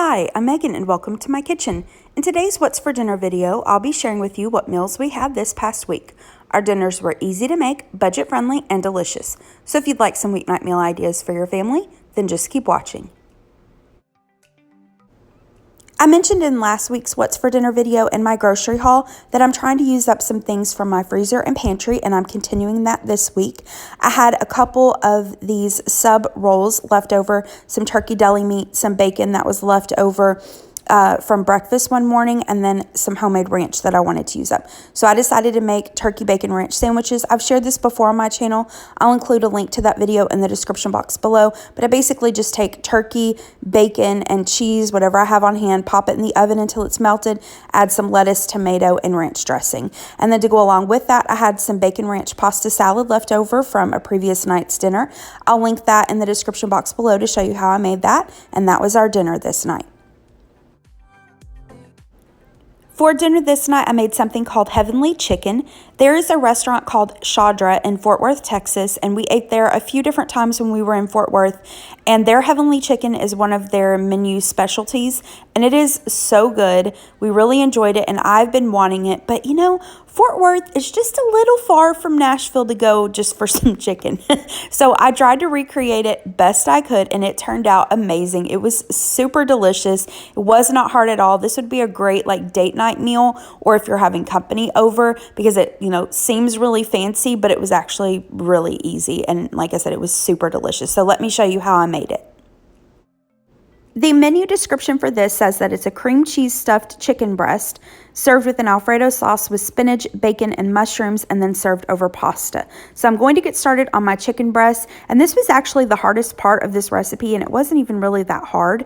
Hi, I'm Megan and welcome to my kitchen. In today's What's for Dinner video, I'll be sharing with you what meals we had this past week. Our dinners were easy to make, budget-friendly, and delicious. So if you'd like some weeknight meal ideas for your family, then just keep watching. I mentioned in last week's What's for Dinner video in my grocery haul that I'm trying to use up some things from my freezer and pantry, and I'm continuing that this week. I had a couple of these sub rolls left over, some turkey deli meat, some bacon that was left over from breakfast one morning, and then some homemade ranch that I wanted to use up. So I decided to make turkey bacon ranch sandwiches. I've shared this before on my channel. I'll include a link to that video in the description box below, but I basically just take turkey, bacon, and cheese, whatever I have on hand, pop it in the oven until it's melted, add some lettuce, tomato, and ranch dressing. And then to go along with that, I had some bacon ranch pasta salad left over from a previous night's dinner. I'll link that in the description box below to show you how I made that, and that was our dinner this night. For dinner this night, I made something called Heavenly Chicken. There is a restaurant called Chaudra in Fort Worth, Texas, and we ate there a few different times when we were in Fort Worth, and their Heavenly Chicken is one of their menu specialties, and it is so good. We really enjoyed it, and I've been wanting it, but you know, Fort Worth is just a little far from Nashville to go just for some chicken. So I tried to recreate it best I could, and it turned out amazing. It was super delicious. It was not hard at all. This would be a great like date night meal, or if you're having company over, because it, you know, seems really fancy, but it was actually really easy. And like I said, it was super delicious. So let me show you how I made it. The menu description for this says that it's a cream cheese stuffed chicken breast served with an Alfredo sauce with spinach, bacon, and mushrooms, and then served over pasta. So I'm going to get started on my chicken breast, and this was actually the hardest part of this recipe, and it wasn't even really that hard.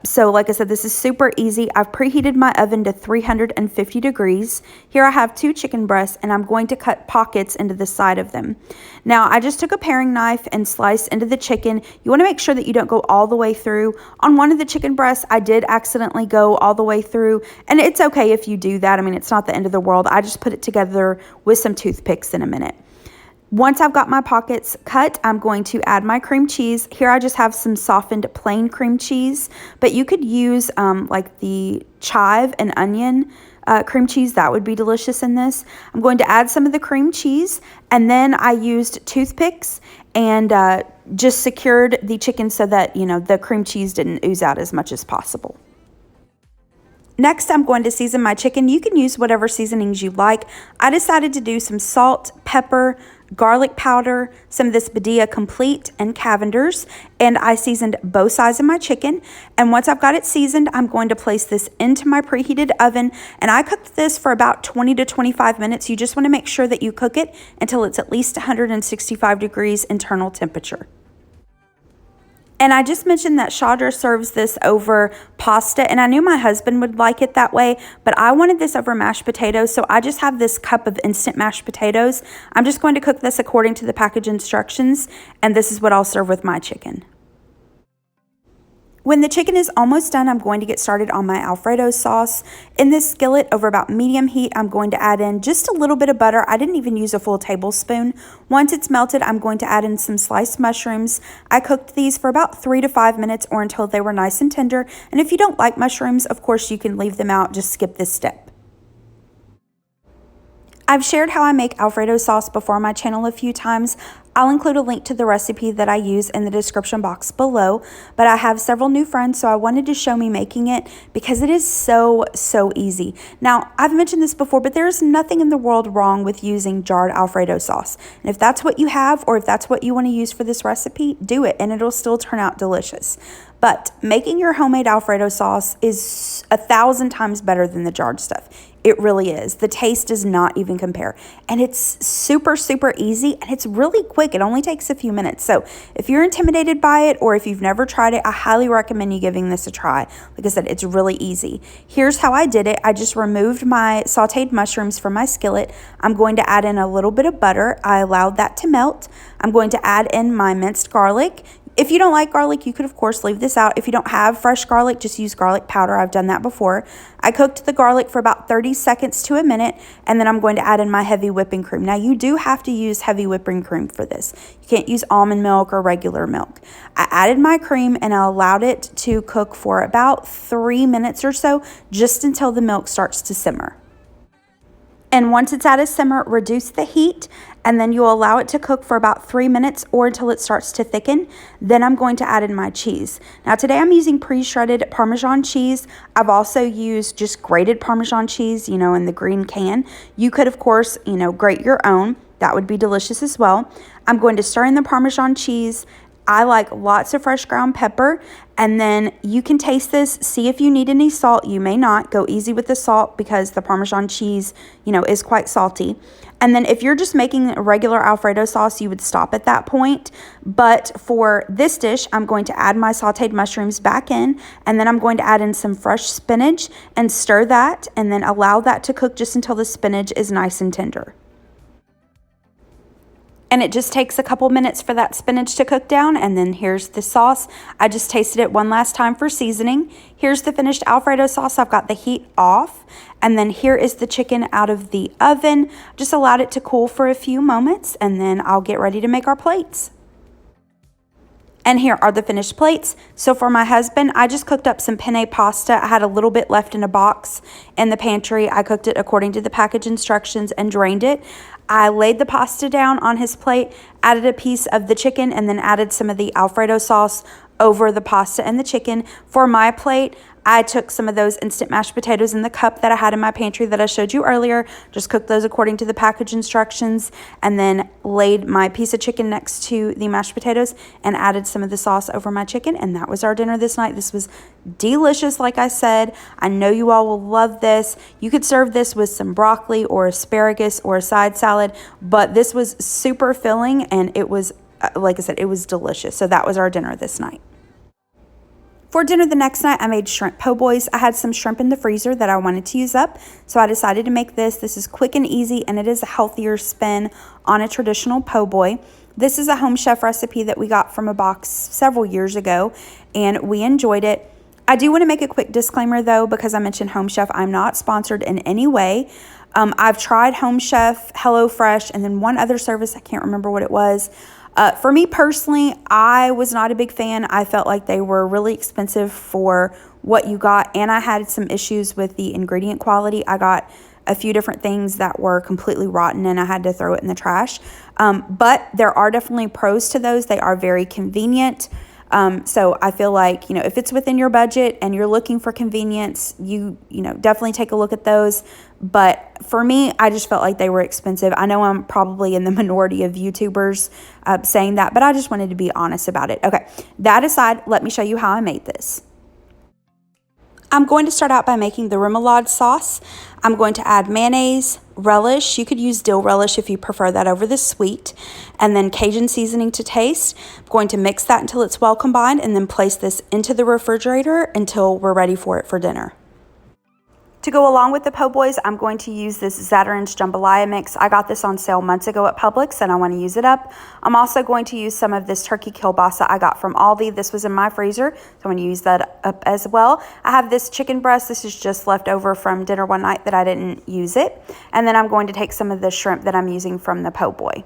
So like I said, this is super easy. I've preheated my oven to 350 degrees. Here I have 2 chicken breasts, and I'm going to cut pockets into the side of them. Now, I just took a paring knife and sliced into the chicken. You want to make sure that you don't go all the way through. On one of the chicken breasts, I did accidentally go all the way through, and it's okay if you do that. I mean, it's not the end of the world. I just put it together with some toothpicks in a minute. Once I've got my pockets cut, I'm going to add my cream cheese. Here I just have some softened plain cream cheese, but you could use like the chive and onion cream cheese. That would be delicious in this. I'm going to add some of the cream cheese, and then I used toothpicks and just secured the chicken so that, you know, the cream cheese didn't ooze out as much as possible. Next, I'm going to season my chicken. You can use whatever seasonings you like. I decided to do some salt, pepper, garlic powder, some of this Badia Complete, and Cavender's, and I seasoned both sides of my chicken. And once I've got it seasoned, I'm going to place this into my preheated oven, and I cooked this for about 20 to 25 minutes. You just want to make sure that you cook it until it's at least 165 degrees internal temperature. And I just mentioned that Chaudra serves this over pasta, and I knew my husband would like it that way, but I wanted this over mashed potatoes, so I just have this cup of instant mashed potatoes. I'm just going to cook this according to the package instructions, and this is what I'll serve with my chicken. When the chicken is almost done, I'm going to get started on my Alfredo sauce. In this skillet, over about medium heat, I'm going to add in just a little bit of butter. I didn't even use a full tablespoon. Once it's melted, I'm going to add in some sliced mushrooms. I cooked these for about 3 to 5 minutes or until they were nice and tender. And if you don't like mushrooms, of course, you can leave them out. Just skip this step. I've shared how I make Alfredo sauce before on my channel a few times. I'll include a link to the recipe that I use in the description box below, but I have several new friends, so I wanted to show me making it because it is so easy. Now, I've mentioned this before, but there's nothing in the world wrong with using jarred Alfredo sauce. And if that's what you have, or if that's what you want to use for this recipe, do it, and it'll still turn out delicious. But making your homemade Alfredo sauce is 1,000 times better than the jarred stuff. It really is. The taste does not even compare. And it's super easy, and it's really quick. It only takes a few minutes. So if you're intimidated by it, or if you've never tried it, I highly recommend you giving this a try. Like I said, it's really easy. Here's how I did it. I just removed my sauteed mushrooms from my skillet. I'm going to add in a little bit of butter. I allowed that to melt. I'm going to add in my minced garlic. If you don't like garlic, you could of course leave this out. If you don't have fresh garlic, just use garlic powder. I've done that before. I cooked the garlic for about 30 seconds to a minute, and then I'm going to add in my heavy whipping cream. Now, you do have to use heavy whipping cream for this. You can't use almond milk or regular milk. I added my cream and I allowed it to cook for about 3 minutes or so, just until the milk starts to simmer. And once it's at a simmer, reduce the heat, and then you'll allow it to cook for about 3 minutes or until it starts to thicken. Then I'm going to add in my cheese. Now today I'm using pre-shredded Parmesan cheese. I've also used just grated Parmesan cheese, in the green can. You could, of course, grate your own. That would be delicious as well. I'm going to stir in the Parmesan cheese. I like lots of fresh ground pepper, and then you can taste this, see if you need any salt. You may not. Go easy with the salt because the Parmesan cheese, is quite salty. And then if you're just making a regular Alfredo sauce, you would stop at that point. But for this dish, I'm going to add my sauteed mushrooms back in, and then I'm going to add in some fresh spinach and stir that, and then allow that to cook just until the spinach is nice and tender. And it just takes a couple minutes for that spinach to cook down. And then here's the sauce. I just tasted it one last time for seasoning. Here's the finished Alfredo sauce. I've got the heat off. And then here is the chicken out of the oven. Just allowed it to cool for a few moments, and then I'll get ready to make our plates. And here are the finished plates. So for my husband, I just cooked up some penne pasta. I had a little bit left in a box in the pantry. I cooked it according to the package instructions and drained it. I laid the pasta down on his plate, added a piece of the chicken, and then added some of the Alfredo sauce over the pasta and the chicken. For my plate, I took some of those instant mashed potatoes in the cup that I had in my pantry that I showed you earlier, just cooked those according to the package instructions, and then laid my piece of chicken next to the mashed potatoes and added some of the sauce over my chicken, and that was our dinner this night. This was delicious, like I said. I know you all will love this. You could serve this with some broccoli or asparagus or a side salad, but this was super filling, and it was, like I said, it was delicious. So that was our dinner this night. For dinner the next night, I made shrimp po' boys. I had some shrimp in the freezer that I wanted to use up, so I decided to make this. This is quick and easy, and it is a healthier spin on a traditional po' boy. This is a Home Chef recipe that we got from a box several years ago, and we enjoyed it. I do want to make a quick disclaimer, though, because I mentioned Home Chef. I'm not sponsored in any way. I've tried Home Chef, HelloFresh, and then one other service. I can't remember what it was. For me personally, I was not a big fan. I felt like they were really expensive for what you got, and I had some issues with the ingredient quality. I got a few different things that were completely rotten, and I had to throw it in the trash. But there are definitely pros to those. They are very convenient. So I feel like, if it's within your budget and you're looking for convenience, you definitely take a look at those. But for me, I just felt like they were expensive. I know I'm probably in the minority of YouTubers saying that, but I just wanted to be honest about it. Okay, that aside, let me show you how I made this. I'm going to start out by making the remoulade sauce. I'm going to add mayonnaise, relish. You could use dill relish if you prefer that over the sweet. And then Cajun seasoning to taste. I'm going to mix that until it's well combined and then place this into the refrigerator until we're ready for it for dinner. To go along with the po' boys, I'm going to use this Zatarain's jambalaya mix. I got this on sale months ago at Publix, and I want to use it up. I'm also going to use some of this turkey kielbasa I got from Aldi. This was in my freezer, so I'm going to use that up as well. I have this chicken breast. This is just left over from dinner one night that I didn't use it. And then I'm going to take some of the shrimp that I'm using from the po' boy.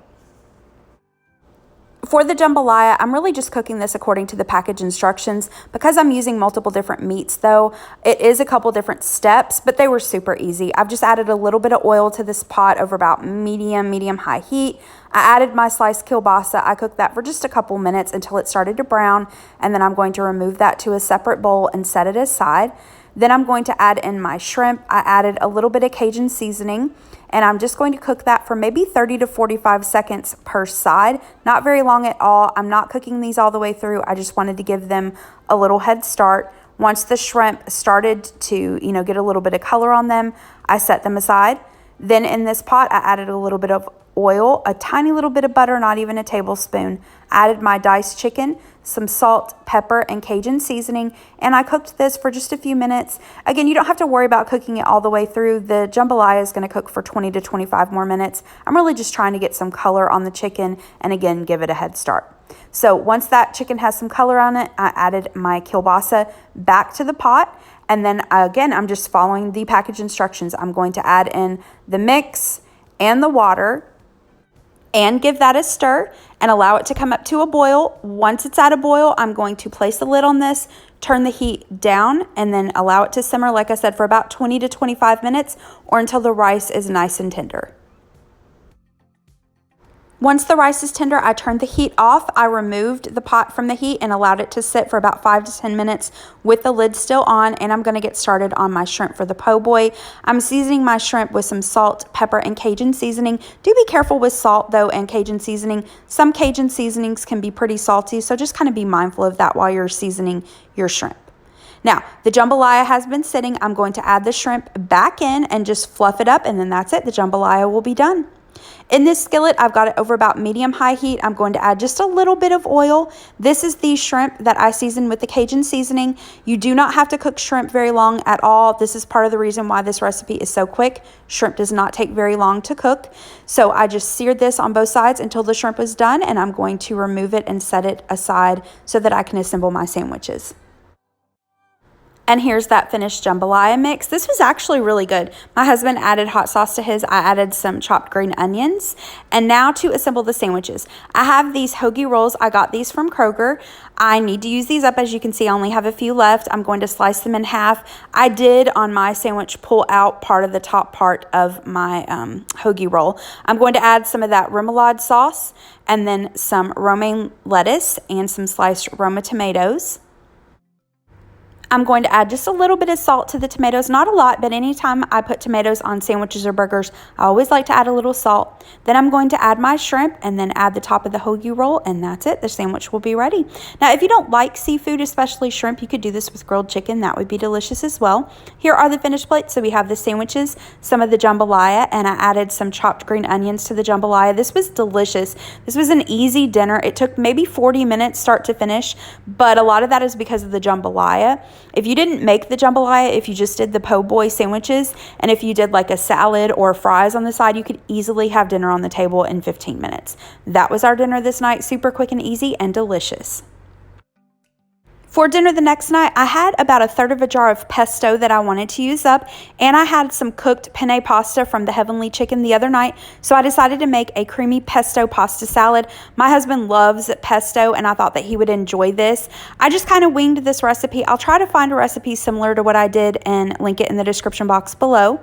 For the jambalaya, I'm really just cooking this according to the package instructions. Because I'm using multiple different meats, though, it is a couple different steps, but they were super easy. I've just added a little bit of oil to this pot over about medium-high heat. I added my sliced kielbasa. I cooked that for just a couple minutes until it started to brown, and then I'm going to remove that to a separate bowl and set it aside. Then I'm going to add in my shrimp. I added a little bit of Cajun seasoning, and I'm just going to cook that for maybe 30 to 45 seconds per side. Not very long at all. I'm not cooking these all the way through. I just wanted to give them a little head start. Once the shrimp started to, get a little bit of color on them, I set them aside. Then in this pot, I added a little bit of oil, a tiny little bit of butter, not even a tablespoon. Added my diced chicken, some salt, pepper, and Cajun seasoning, and I cooked this for just a few minutes. Again, you don't have to worry about cooking it all the way through. The jambalaya is going to cook for 20 to 25 more minutes. I'm really just trying to get some color on the chicken and again, give it a head start. So once that chicken has some color on it, I added my kielbasa back to the pot. And then again, I'm just following the package instructions. I'm going to add in the mix and the water and give that a stir and allow it to come up to a boil. Once it's at a boil, I'm going to place the lid on this, turn the heat down, and then allow it to simmer, like I said, for about 20 to 25 minutes or until the rice is nice and tender. Once the rice is tender, I turned the heat off. I removed the pot from the heat and allowed it to sit for about 5 to 10 minutes with the lid still on, and I'm going to get started on my shrimp for the po' boy. I'm seasoning my shrimp with some salt, pepper, and Cajun seasoning. Do be careful with salt, though, and Cajun seasoning. Some Cajun seasonings can be pretty salty, so just kind of be mindful of that while you're seasoning your shrimp. Now, the jambalaya has been sitting. I'm going to add the shrimp back in and just fluff it up, and then that's it. The jambalaya will be done. In this skillet, I've got it over about medium-high heat. I'm going to add just a little bit of oil. This is the shrimp that I seasoned with the Cajun seasoning. You do not have to cook shrimp very long at all. This is part of the reason why this recipe is so quick. Shrimp does not take very long to cook. So I just seared this on both sides until the shrimp was done, and I'm going to remove it and set it aside so that I can assemble my sandwiches. And here's that finished jambalaya mix. This was actually really good. My husband added hot sauce to his. I added some chopped green onions. And now to assemble the sandwiches. I have these hoagie rolls. I got these from Kroger. I need to use these up. As you can see, I only have a few left. I'm going to slice them in half. I did on my sandwich pull out part of the top part of my hoagie roll. I'm going to add some of that remoulade sauce and then some romaine lettuce and some sliced Roma tomatoes. I'm going to add just a little bit of salt to the tomatoes, not a lot, but anytime I put tomatoes on sandwiches or burgers, I always like to add a little salt. Then I'm going to add my shrimp and then add the top of the hoagie roll, and that's it. The sandwich will be ready. Now, if you don't like seafood, especially shrimp, you could do this with grilled chicken. That would be delicious as well. Here are the finished plates. So we have the sandwiches, some of the jambalaya, and I added some chopped green onions to the jambalaya. This was delicious. This was an easy dinner. It took maybe 40 minutes start to finish, but a lot of that is because of the jambalaya. If you didn't make the jambalaya, if you just did the po' boy sandwiches, and if you did like a salad or fries on the side, you could easily have dinner on the table in 15 minutes. That was our dinner this night, super quick and easy and delicious. For dinner the next night, I had about 1/3 of a jar of pesto that I wanted to use up, and I had some cooked penne pasta from the Heavenly Chicken the other night, so I decided to make a creamy pesto pasta salad. My husband loves pesto, and I thought that he would enjoy this. I just kind of winged this recipe. I'll try to find a recipe similar to what I did and link it in the description box below.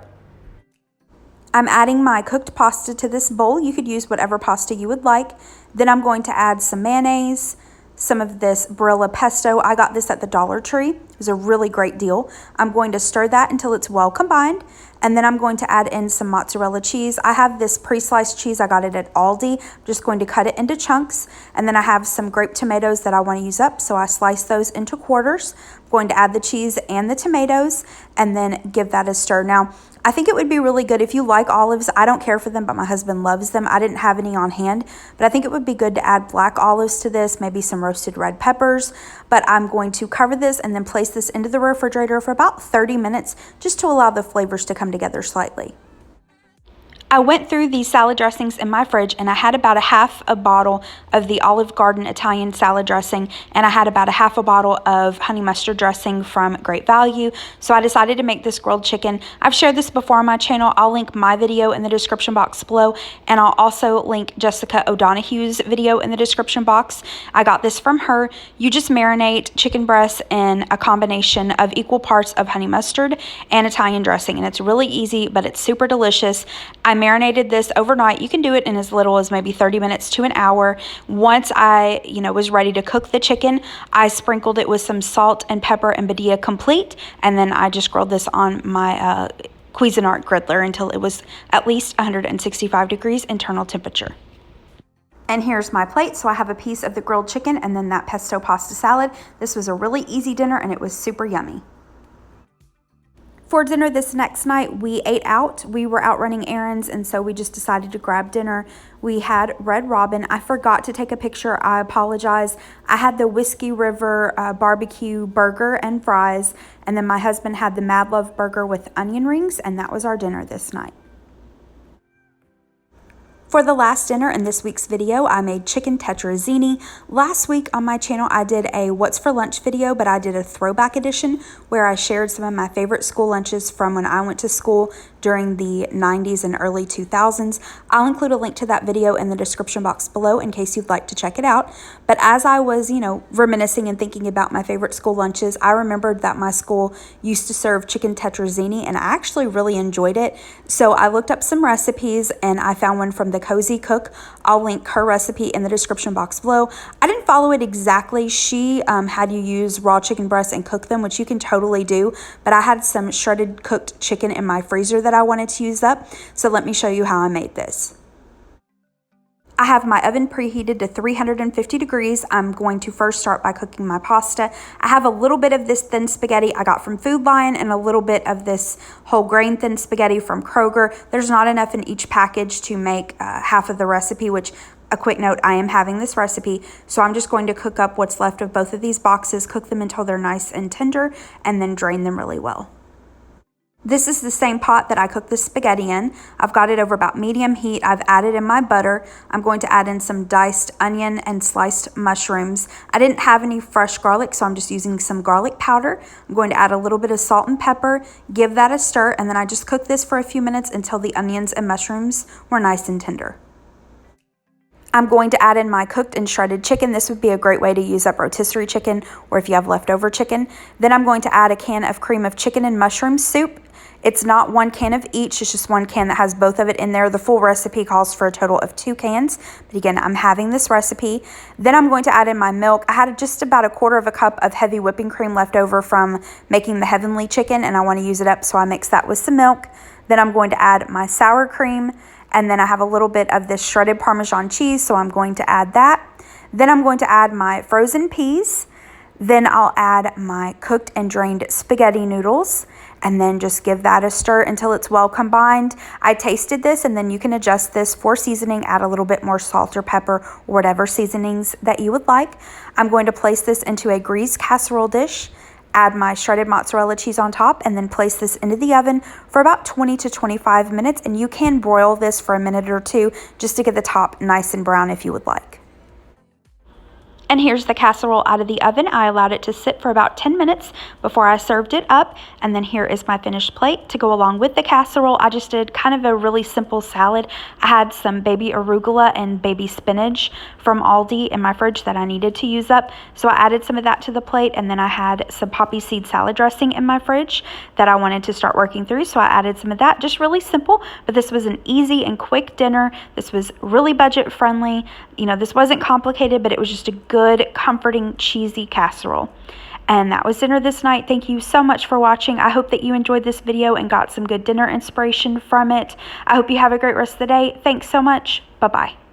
I'm adding my cooked pasta to this bowl. You could use whatever pasta you would like. Then I'm going to add some mayonnaise, some of this Barilla pesto. I got this at the Dollar Tree. It was a really great deal. I'm going to stir that until it's well combined, and then I'm going to add in some mozzarella cheese. I have this pre-sliced cheese. I got it at Aldi. I'm just going to cut it into chunks, and then I have some grape tomatoes that I want to use up, so I slice those into quarters. I'm going to add the cheese and the tomatoes, and then give that a stir. Now, I think it would be really good if you like olives. I don't care for them, but my husband loves them. I didn't have any on hand, but I think it would be good to add black olives to this, maybe some roasted red peppers. But I'm going to cover this and then place this into the refrigerator for about 30 minutes just to allow the flavors to come together slightly. I went through the salad dressings in my fridge, and I had about 1/2 a bottle of the Olive Garden Italian salad dressing, and I had about 1/2 a bottle of honey mustard dressing from Great Value. So I decided to make this grilled chicken. I've shared this before on my channel. I'll link my video in the description box below, and I'll also link Jessica O'Donoghue's video in the description box. I got this from her. You just marinate chicken breasts in a combination of equal parts of honey mustard and Italian dressing, and it's really easy, but it's super delicious. I marinated this overnight. You can do it in as little as maybe 30 minutes to an hour. Once I, was ready to cook the chicken, I sprinkled it with some salt and pepper and Badia Complete, and then I just grilled this on my Cuisinart griddler until it was at least 165 degrees internal temperature. And here's my plate. So I have a piece of the grilled chicken and then that pesto pasta salad. This was a really easy dinner, and it was super yummy. For dinner this next night, we ate out. We were out running errands, and so we just decided to grab dinner. We had Red Robin. I forgot to take a picture. I apologize. I had the Whiskey River barbecue burger and fries, and then my husband had the Mad Love burger with onion rings, and that was our dinner this night. For the last dinner in this week's video, I made chicken tetrazzini. Last week on my channel, I did a what's for lunch video, but I did a throwback edition where I shared some of my favorite school lunches from when I went to school during the 90s and early 2000s. I'll include a link to that video in the description box below in case you'd like to check it out. But as I was, reminiscing and thinking about my favorite school lunches, I remembered that my school used to serve chicken tetrazzini, and I actually really enjoyed it. So I looked up some recipes, and I found one from the Cozy Cook. I'll link her recipe in the description box below. I didn't follow it exactly. She had you use raw chicken breasts and cook them, which you can totally do, but I had some shredded cooked chicken in my freezer that I wanted to use up, so let me show you how I made this. I have my oven preheated to 350 degrees. I'm going to first start by cooking my pasta. I have a little bit of this thin spaghetti I got from Food Lion and a little bit of this whole grain thin spaghetti from Kroger. There's not enough in each package to make half of the recipe, which, a quick note, I am having this recipe, so I'm just going to cook up what's left of both of these boxes, cook them until they're nice and tender, and then drain them really well. This is the same pot that I cooked the spaghetti in. I've got it over about medium heat. I've added in my butter. I'm going to add in some diced onion and sliced mushrooms. I didn't have any fresh garlic, so I'm just using some garlic powder. I'm going to add a little bit of salt and pepper, give that a stir, and then I just cook this for a few minutes until the onions and mushrooms were nice and tender. I'm going to add in my cooked and shredded chicken. This would be a great way to use up rotisserie chicken, or if you have leftover chicken. Then I'm going to add a can of cream of chicken and mushroom soup. It's not one can of each, it's just one can that has both of it in there. The full recipe calls for a total of 2 cans, but again, I'm having this recipe. Then I'm going to add in my milk. I had just about a quarter of a cup of heavy whipping cream left over from making the heavenly chicken, and I want to use it up, so I mix that with some milk. Then I'm going to add my sour cream, and then I have a little bit of this shredded Parmesan cheese, so I'm going to add that. Then I'm going to add my frozen peas. Then I'll add my cooked and drained spaghetti noodles, and then just give that a stir until it's well combined. I tasted this, and then you can adjust this for seasoning, add a little bit more salt or pepper or whatever seasonings that you would like. I'm going to place this into a greased casserole dish, add my shredded mozzarella cheese on top, and then place this into the oven for about 20 to 25 minutes. And you can broil this for a minute or two just to get the top nice and brown if you would like. And here's the casserole out of the oven. I allowed it to sit for about 10 minutes before I served it up. And then here is my finished plate to go along with the casserole. I just did kind of a really simple salad. I had some baby arugula and baby spinach from Aldi in my fridge that I needed to use up. So I added some of that to the plate, and then I had some poppy seed salad dressing in my fridge that I wanted to start working through. So I added some of that, just really simple, but this was an easy and quick dinner. This was really budget friendly. This wasn't complicated, but it was just a good, comforting, cheesy casserole. And that was dinner this night. Thank you so much for watching. I hope that you enjoyed this video and got some good dinner inspiration from it. I hope you have a great rest of the day. Thanks so much. Bye-bye.